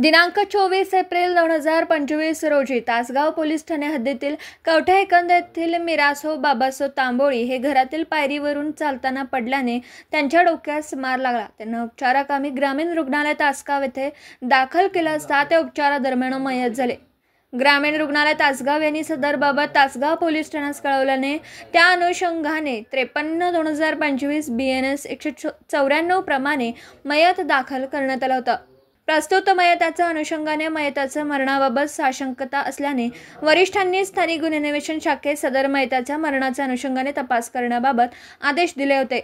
दिनांक 24 एप्रिल 2025 रोजी तासगाव पोलीस ठाणे हद्दीतील कवठे एकंद येथील मिरासो बाबासो तांबोळी हे घरातील पायरीवरून चालताना पडल्याने त्यांच्या डोक्यास मार लागला। त्यांना उपचाराकामी ग्रामीण रुग्णालय तासगाव येथे दाखल केले असता ते उपचारादरम्यान मयत झाले। ग्रामीण रुग्णालय तासगाव यांनी सदर बाबत तासगाव पोलीस ठाण्यास कळवल्याने त्या अनुषंगाने 53/2025 BNS 194 प्रमाणे मयत दाखल करण्यात आला होता। प्रस्तुत मयताच्या अनुषंगाने मयताच्या मरणाबाबत साशंकता असल्याने वरिष्ठांनी स्थानिक गुन्हे अन्वेषण शाखेत सदर मयताच्या मरणाच्या अनुषंगाने तपास करण्याबाबत आदेश दिले होते।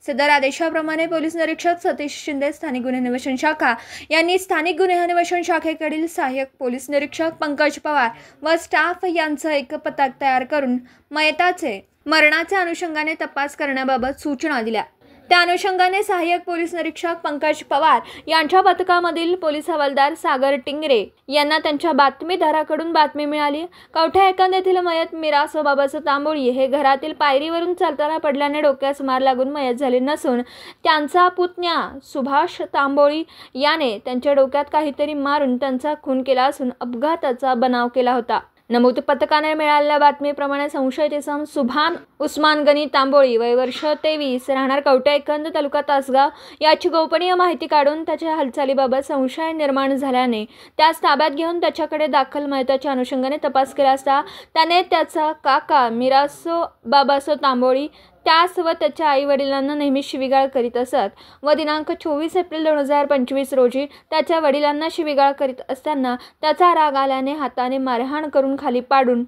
सदर आदेशाप्रमाणे पोलीस निरीक्षक सतीश शिंदे स्थानिक गुन्हे अन्वेषण शाखा यांनी स्थानिक गुन्हे अन्वेषण शाखेकडील सहाय्यक पोलीस निरीक्षक पंकज पवार व स्टाफ यांचा एक पथक तयार करून मयताचे मरणाच्या अनुषंगाने तपास करण्याबाबत सूचना दिल्या। त्या अनुषंगाने सहाय्यक पोलीस निरीक्षक पंकज पवार यांच्या पथकामधील पोलीस हवालदार सागर टिंगरे यांना त्यांच्या बातमीदाराकडून बातमी मिळाली। कवठे एकंद येथील मयत मिरासो बाबासो तांबोळी हे घरातील पायरीवरून चालताना पडल्याने डोक्यास मार लागून मयत झाले नसून त्यांचा पुतण्या सुभाष तांबोळी याने त्यांच्या डोक्यात काहीतरी मारून त्यांचा खून केला असून अपघाताचा बनाव केला होता। नमूद पथकाने मिळालेल्या बातमीप्रमाणे संशयित इसम सुभान उस्मान गनी तांबोळी वय वर्ष 23 राहणार कवठे एकंद तालुका तासगाव याची गोपनीय माहिती काढून त्याच्या हालचालीबाबत संशय निर्माण झाल्याने त्यास ताब्यात घेऊन त्याच्याकडे दाखल मयताच्या अनुषंगाने तपास केला असता त्याने त्याचा काका मिरासो बाबासो तांबोळी त्यास व त्याच्या आई वडिलांना नेहमी शिवीगाळ करीत असत व दिनांक 24 एप्रिल 2025 रोजी त्याच्या वडिलांना शिवीगाळ करीत असताना त्याचा राग आल्याने हाताने मारहाण करून खाली पाडून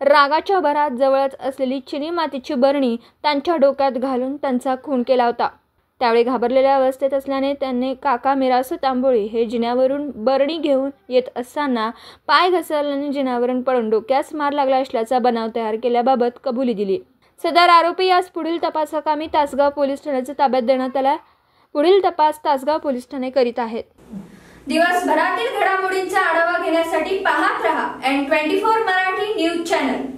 रागाच्या भरात जवळच असलेली चिनी मातीची बरणी त्यांच्या डोक्यात घालून त्यांचा खून केला होता। त्यावेळी घाबरलेल्या अवस्थेत असल्याने त्यांनी काका मिरासो तांबोळी हे जिन्यावरून बरणी घेऊन येत असताना पाय घसरल्याने जिन्यावरून पडून डोक्यास मार लागला असल्याचा बनाव तयार केल्याबाबत कबुली दिली। सदर आरोपी यास पुढील तपासाकामी तासगाव पोलीस ठाण्याच्या ताब्यात देण्यात आला। पुढील तपास तासगाव पोलीस ठाणे करीत आहेत। दिवसभरातील घडामोडींचा आढावा घेण्यासाठी पाहत रहा N24 मराठी न्यूज चॅनल।